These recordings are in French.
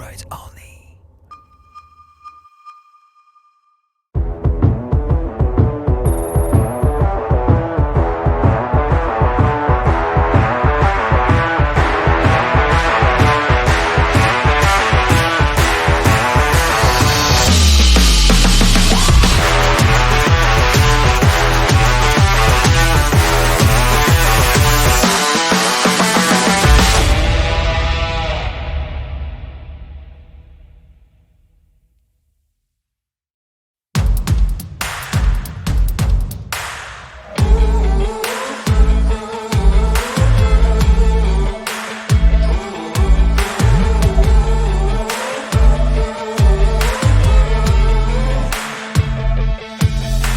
rides only.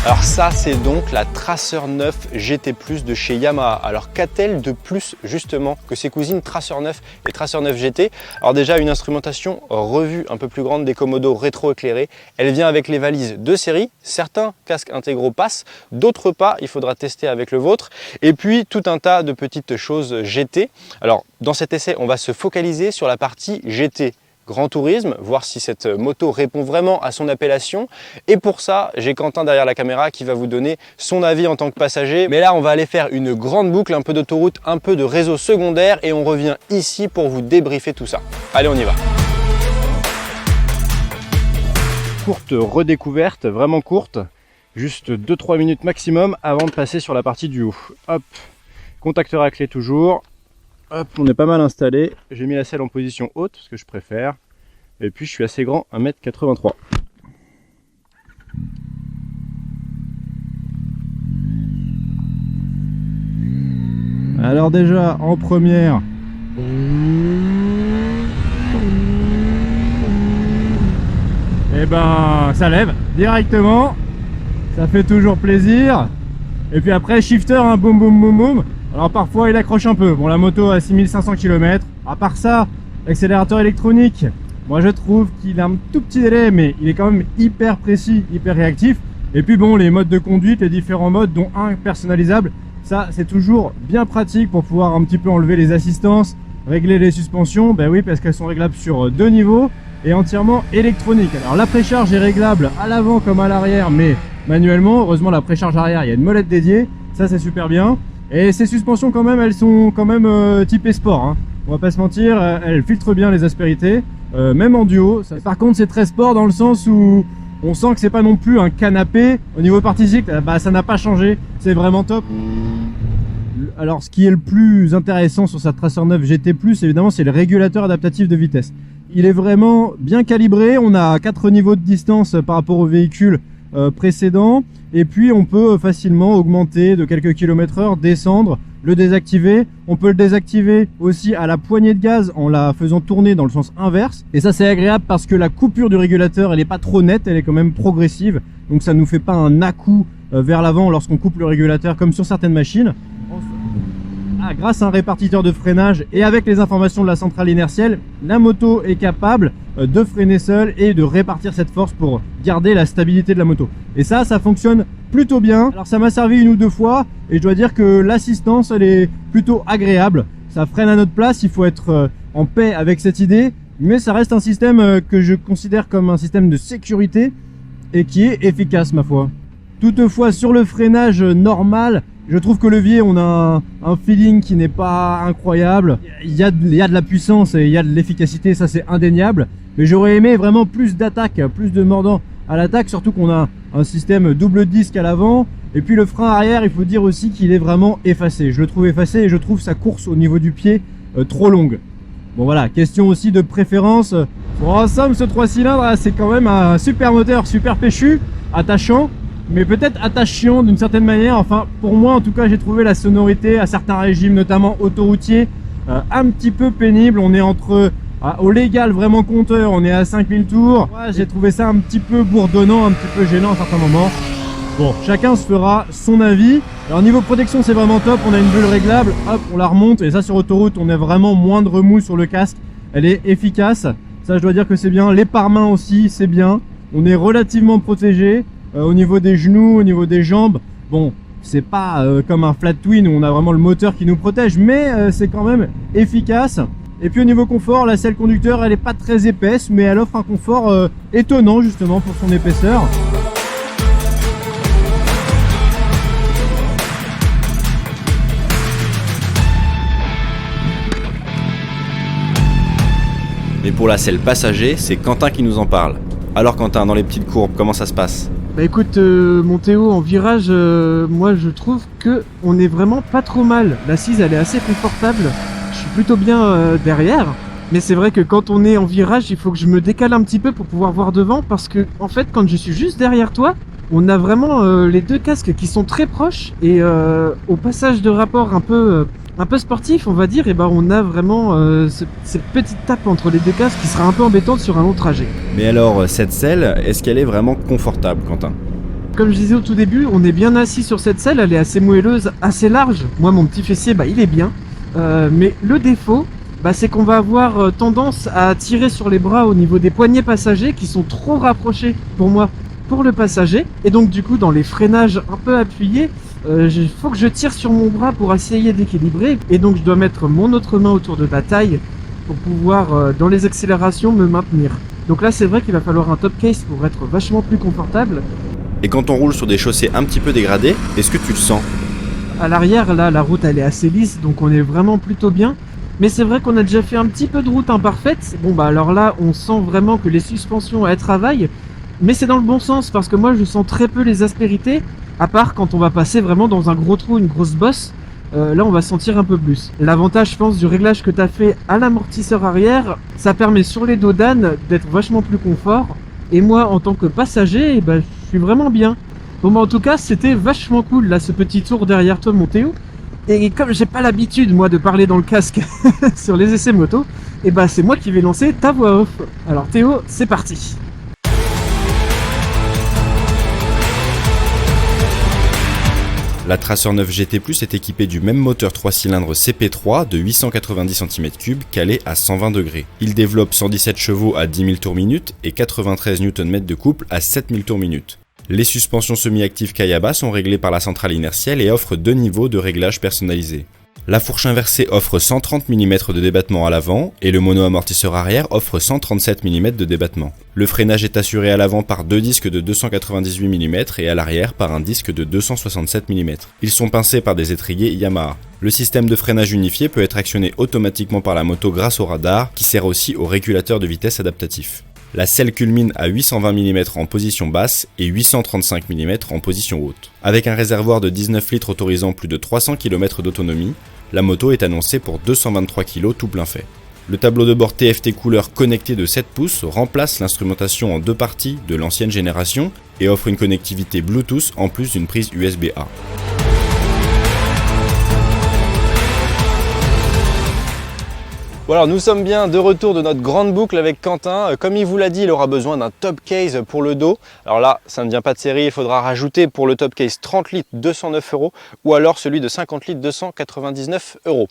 Alors ça, c'est donc la Tracer 9 GT+ de chez Yamaha. Alors qu'a-t-elle de plus justement que ses cousines Tracer 9 et Tracer 9 GT? Alors déjà, une instrumentation revue un peu plus grande, des commodos rétro-éclairés. Elle vient avec les valises de série. Certains casques intégraux passent, d'autres pas. Il faudra tester avec le vôtre. Et puis tout un tas de petites choses GT. Alors dans cet essai, on va se focaliser sur la partie GT. Grand tourisme, voir si cette moto répond vraiment à son appellation. Et pour ça, j'ai Quentin derrière la caméra qui va vous donner son avis en tant que passager. Mais là, on va aller faire une grande boucle, un peu d'autoroute, un peu de réseau secondaire et on revient ici pour vous débriefer tout ça. Allez, on y va. Courte redécouverte, vraiment courte, juste 2-3 minutes maximum avant de passer sur la partie du haut. Hop, contacteur à clé toujours. Hop, on est pas mal installé. J'ai mis la selle en position haute, ce que je préfère. Et puis je suis assez grand, 1m83. Alors déjà, en première, et ben ça lève directement. Ça fait toujours plaisir. Et puis après, shifter, hein, boum boum boum boum. Alors parfois il accroche un peu, bon la moto à 6500 km, à part ça, l'accélérateur électronique, moi je trouve qu'il a un tout petit délai mais il est quand même hyper précis, hyper réactif. Et puis bon, les modes de conduite, les différents modes dont un personnalisable, ça c'est toujours bien pratique pour pouvoir un petit peu enlever les assistances, régler les suspensions, ben oui parce qu'elles sont réglables sur 2 niveaux et entièrement électroniques. Alors la précharge est réglable à l'avant comme à l'arrière mais manuellement, heureusement la précharge arrière il y a une molette dédiée, ça c'est super bien. Et ces suspensions quand même, elles sont quand même typées sport, hein. On va pas se mentir, elles filtrent bien les aspérités, même en duo. Par contre c'est très sport dans le sens où on sent que c'est pas non plus un canapé. Au niveau partie cycle, bah, ça n'a pas changé, c'est vraiment top. Alors ce qui est le plus intéressant sur cette Tracer 9 GT+, évidemment c'est le régulateur adaptatif de vitesse. Il est vraiment bien calibré, on a 4 niveaux de distance par rapport au véhicule précédent. Et puis on peut facilement augmenter de quelques km/h, descendre, le désactiver. On peut le désactiver aussi à la poignée de gaz en la faisant tourner dans le sens inverse. Et ça c'est agréable parce que la coupure du régulateur elle n'est pas trop nette, elle est quand même progressive. Donc ça nous fait pas un à-coup vers l'avant lorsqu'on coupe le régulateur comme sur certaines machines. Grâce à un répartiteur de freinage et avec les informations de la centrale inertielle, la moto est capable de freiner seule et de répartir cette force pour garder la stabilité de la moto. Et ça fonctionne plutôt bien. Alors ça m'a servi 1 ou 2 fois et je dois dire que l'assistance elle est plutôt agréable. Ça freine à notre place, il faut être en paix avec cette idée, mais ça reste un système que je considère comme un système de sécurité et qui est efficace ma foi. Toutefois sur le freinage normal, je trouve que levier, on a un feeling qui n'est pas incroyable. Il y a de la puissance et il y a de l'efficacité, ça c'est indéniable. Mais j'aurais aimé vraiment plus d'attaque, plus de mordant à l'attaque, surtout qu'on a un système double disque à l'avant. Et puis le frein arrière, il faut dire aussi qu'il est vraiment effacé. Je le trouve effacé et je trouve sa course au niveau du pied trop longue. Bon voilà, question aussi de préférence. Bon, en somme, ce 3 cylindres, c'est quand même un super moteur, super péchu, attachant. Mais peut-être attachant d'une certaine manière. Enfin pour moi en tout cas j'ai trouvé la sonorité à certains régimes notamment autoroutiers un petit peu pénible. On est entre au légal vraiment compteur, on est à 5000 tours. Ouais, j'ai trouvé ça un petit peu bourdonnant, un petit peu gênant à certains moments. Bon, chacun se fera son avis. Alors niveau protection c'est vraiment top, on a une bulle réglable, hop on la remonte et ça sur autoroute on a vraiment moins de remous sur le casque. Elle est efficace, ça je dois dire que c'est bien. Les pare-mains aussi c'est bien, on est relativement protégé. Au niveau des genoux, au niveau des jambes, bon, c'est pas comme un flat twin où on a vraiment le moteur qui nous protège, mais c'est quand même efficace. Et puis au niveau confort, la selle conducteur elle est pas très épaisse, mais elle offre un confort étonnant justement pour son épaisseur. Mais pour la selle passager, c'est Quentin qui nous en parle. Alors Quentin, dans les petites courbes, comment ça se passe ? Bah écoute, mon Théo, en virage, moi je trouve que on est vraiment pas trop mal. L'assise elle est assez confortable, je suis plutôt bien derrière. Mais c'est vrai que quand on est en virage, il faut que je me décale un petit peu pour pouvoir voir devant, parce que en fait quand je suis juste derrière toi, on a vraiment les deux casques qui sont très proches, et au passage de rapport un peu sportif on va dire, et ben on a vraiment cette petite tape entre les deux casques qui sera un peu embêtante sur un long trajet. Mais alors, cette selle, est-ce qu'elle est vraiment confortable, Quentin ? Comme je disais au tout début, on est bien assis sur cette selle, elle est assez moelleuse, assez large. Moi mon petit fessier, bah il est bien. Mais le défaut, bah, c'est qu'on va avoir tendance à tirer sur les bras au niveau des poignets passagers qui sont trop rapprochés pour moi, pour le passager. Et donc du coup dans les freinages un peu appuyés, il faut que je tire sur mon bras pour essayer d'équilibrer. Et donc je dois mettre mon autre main autour de ma taille pour pouvoir dans les accélérations me maintenir. Donc là c'est vrai qu'il va falloir un top case pour être vachement plus confortable. Et quand on roule sur des chaussées un petit peu dégradées, est-ce que tu le sens ? À l'arrière, là, la route elle est assez lisse, donc on est vraiment plutôt bien. Mais c'est vrai qu'on a déjà fait un petit peu de route imparfaite. Bon bah alors là, on sent vraiment que les suspensions elles travaillent. Mais c'est dans le bon sens, parce que moi je sens très peu les aspérités, à part quand on va passer vraiment dans un gros trou, une grosse bosse. Là on va sentir un peu plus. L'avantage je pense du réglage que tu as fait à l'amortisseur arrière, ça permet sur les dos d'âne d'être vachement plus confort. Et moi en tant que passager, je suis vraiment bien. Bon bah en tout cas c'était vachement cool là ce petit tour derrière toi mon Théo. Et comme j'ai pas l'habitude moi de parler dans le casque sur les essais moto, et bah c'est moi qui vais lancer ta voix off. Alors Théo, c'est parti. La Tracer 9 GT+ est équipée du même moteur 3 cylindres CP3 de 890 cm3 calé à 120 degrés. Il développe 117 chevaux à 10 000 tours minute et 93 Nm de couple à 7 000 tours minute. Les suspensions semi-actives Kayaba sont réglées par la centrale inertielle et offrent 2 niveaux de réglage personnalisés. La fourche inversée offre 130 mm de débattement à l'avant et le mono-amortisseur arrière offre 137 mm de débattement. Le freinage est assuré à l'avant par 2 disques de 298 mm et à l'arrière par un disque de 267 mm. Ils sont pincés par des étriers Yamaha. Le système de freinage unifié peut être actionné automatiquement par la moto grâce au radar qui sert aussi au régulateur de vitesse adaptatif. La selle culmine à 820 mm en position basse et 835 mm en position haute. Avec un réservoir de 19 litres autorisant plus de 300 km d'autonomie, la moto est annoncée pour 223 kg tout plein fait. Le tableau de bord TFT couleur connecté de 7 pouces remplace l'instrumentation en 2 parties de l'ancienne génération et offre une connectivité Bluetooth en plus d'une prise USB-A. Bon alors nous sommes bien de retour de notre grande boucle avec Quentin. Comme il vous l'a dit, il aura besoin d'un top case pour le dos. Alors là, ça ne vient pas de série, il faudra rajouter pour le top case 30 litres 209 € ou alors celui de 50 litres 299 €.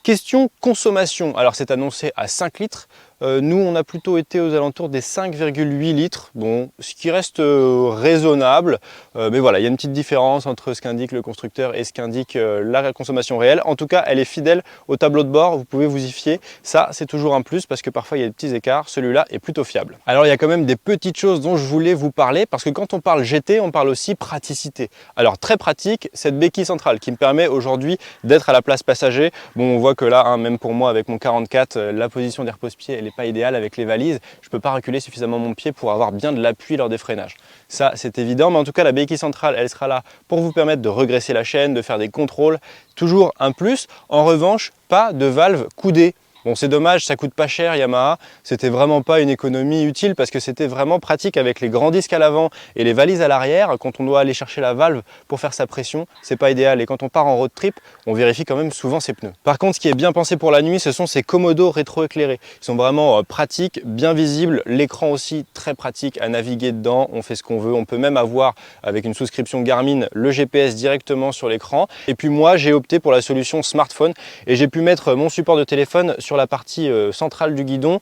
Question consommation, alors c'est annoncé à 5 litres. Nous on a plutôt été aux alentours des 5,8 litres, bon, ce qui reste raisonnable, mais voilà, il y a une petite différence entre ce qu'indique le constructeur et ce qu'indique la consommation réelle. En tout cas, elle est fidèle au tableau de bord, vous pouvez vous y fier, ça c'est toujours un plus parce que parfois il y a des petits écarts, celui-là est plutôt fiable. Alors il y a quand même des petites choses dont je voulais vous parler, parce que quand on parle GT, on parle aussi praticité. Alors très pratique, cette béquille centrale qui me permet aujourd'hui d'être à la place passager. Bon, on voit que là, hein, même pour moi avec mon 44, la position des repose-pieds, elle est pas idéal avec les valises, je peux pas reculer suffisamment mon pied pour avoir bien de l'appui lors des freinages. Ça c'est évident, mais en tout cas la béquille centrale elle sera là pour vous permettre de regresser la chaîne, de faire des contrôles, toujours un plus. En revanche, pas de valve coudée. Bon, c'est dommage, ça coûte pas cher Yamaha, c'était vraiment pas une économie utile parce que c'était vraiment pratique avec les grands disques à l'avant et les valises à l'arrière. Quand on doit aller chercher la valve pour faire sa pression, c'est pas idéal, et quand on part en road trip, on vérifie quand même souvent ses pneus. Par contre, ce qui est bien pensé pour la nuit, ce sont ces commodos rétro-éclairés. Ils sont vraiment pratiques, bien visibles, l'écran aussi très pratique à naviguer dedans, on fait ce qu'on veut, on peut même avoir avec une souscription Garmin le GPS directement sur l'écran. Et puis moi j'ai opté pour la solution smartphone et j'ai pu mettre mon support de téléphone sur la partie centrale du guidon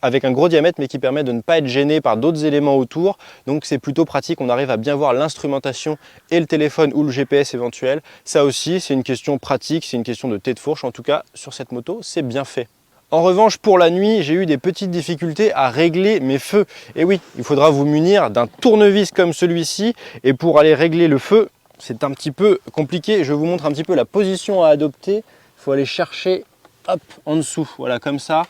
avec un gros diamètre mais qui permet de ne pas être gêné par d'autres éléments autour, donc c'est plutôt pratique, on arrive à bien voir l'instrumentation et le téléphone ou le GPS éventuel. Ça aussi c'est une question pratique, c'est une question de tête de fourche, en tout cas sur cette moto c'est bien fait. En revanche, pour la nuit, j'ai eu des petites difficultés à régler mes feux. Et oui, il faudra vous munir d'un tournevis comme celui-ci. Et pour aller régler le feu, c'est un petit peu compliqué. Je vous montre un petit peu la position à adopter. Il faut aller chercher, hop, en dessous. Voilà, comme ça.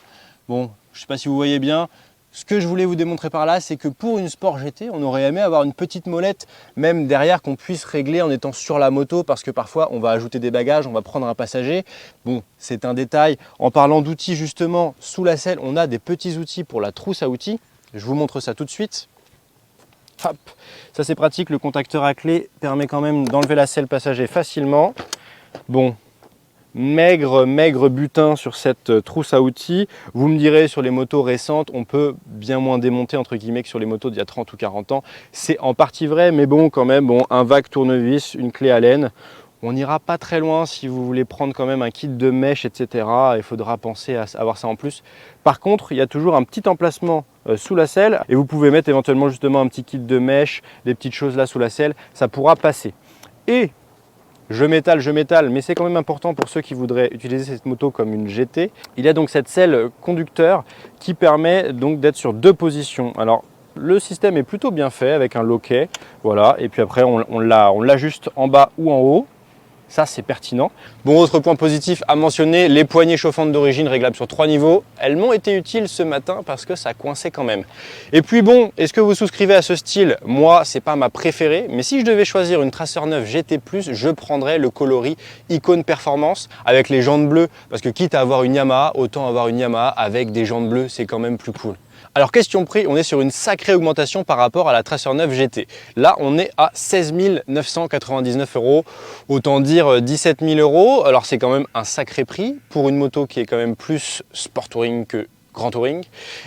Bon, je ne sais pas si vous voyez bien. Ce que je voulais vous démontrer par là, c'est que pour une Sport GT, on aurait aimé avoir une petite molette, même derrière, qu'on puisse régler en étant sur la moto, parce que parfois, on va ajouter des bagages, on va prendre un passager. Bon, c'est un détail. En parlant d'outils, justement, sous la selle, on a des petits outils pour la trousse à outils. Je vous montre ça tout de suite. Hop, ça c'est pratique, le contacteur à clé permet quand même d'enlever la selle passager facilement. Bon. Maigre butin sur cette trousse à outils. Vous me direz, sur les motos récentes, on peut bien moins démonter entre guillemets que sur les motos d'il y a 30 ou 40 ans. C'est en partie vrai, mais bon, quand même, bon, un vague tournevis, une clé Allen. On n'ira pas très loin si vous voulez prendre quand même un kit de mèche, etc. Il faudra penser à avoir ça en plus. Par contre, il y a toujours un petit emplacement sous la selle et vous pouvez mettre éventuellement justement un petit kit de mèche, des petites choses là sous la selle, ça pourra passer. Et je m'étale, mais c'est quand même important pour ceux qui voudraient utiliser cette moto comme une GT. Il y a donc cette selle conducteur qui permet donc d'être sur 2 positions. Alors, le système est plutôt bien fait avec un loquet, voilà, et puis après on l'ajuste en bas ou en haut. Ça, c'est pertinent. Bon, autre point positif à mentionner, les poignées chauffantes d'origine réglables sur 3 niveaux. Elles m'ont été utiles ce matin parce que ça coinçait quand même. Et puis bon, est-ce que vous souscrivez à ce style? Moi, c'est pas ma préférée, mais si je devais choisir une Tracer 9 GT+, je prendrais le coloris Icon Performance avec les jantes bleues. Parce que quitte à avoir une Yamaha, autant avoir une Yamaha avec des jantes bleues, c'est quand même plus cool. Alors question prix, on est sur une sacrée augmentation par rapport à la Tracer 9 GT. Là, on est à 16 999 €, autant dire 17 000 €. Alors c'est quand même un sacré prix pour une moto qui est quand même plus sport touring que grand touring.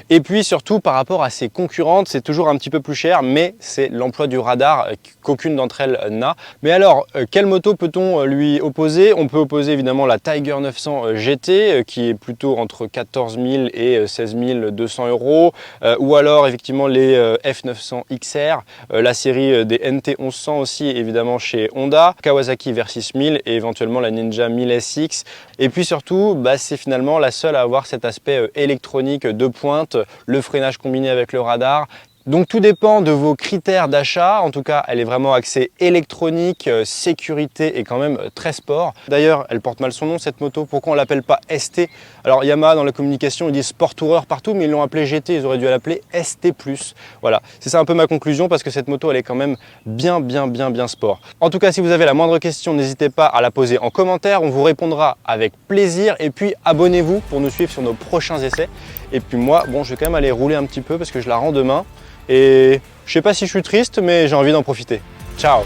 Et puis surtout par rapport à ses concurrentes, c'est toujours un petit peu plus cher, mais c'est l'emploi du radar qu'aucune d'entre elles n'a. Mais alors, quelle moto peut-on lui opposer? On peut opposer évidemment la Tiger 900 GT, qui est plutôt entre 14 000 et 16 200 €, ou alors effectivement les F900 XR, la série des NT 1100 aussi évidemment chez Honda, Kawasaki Versys 1000 et éventuellement la Ninja 1000 SX. Et puis surtout, c'est finalement la seule à avoir cet aspect électronique de pointe, le freinage combiné avec le radar. Donc tout dépend de vos critères d'achat. En tout cas, elle est vraiment axée électronique, sécurité et quand même très sport. D'ailleurs, elle porte mal son nom cette moto. Pourquoi on l'appelle pas ST? Alors Yamaha dans la communication, ils disent Sport Tourer partout, mais ils l'ont appelé GT, ils auraient dû l'appeler ST+. Voilà, c'est ça un peu ma conclusion parce que cette moto, elle est quand même bien sport. En tout cas, si vous avez la moindre question, n'hésitez pas à la poser en commentaire. On vous répondra avec plaisir. Et puis abonnez-vous pour nous suivre sur nos prochains essais. Et puis moi, bon, je vais quand même aller rouler un petit peu parce que je la rends demain. Et je sais pas si je suis triste, mais j'ai envie d'en profiter. Ciao!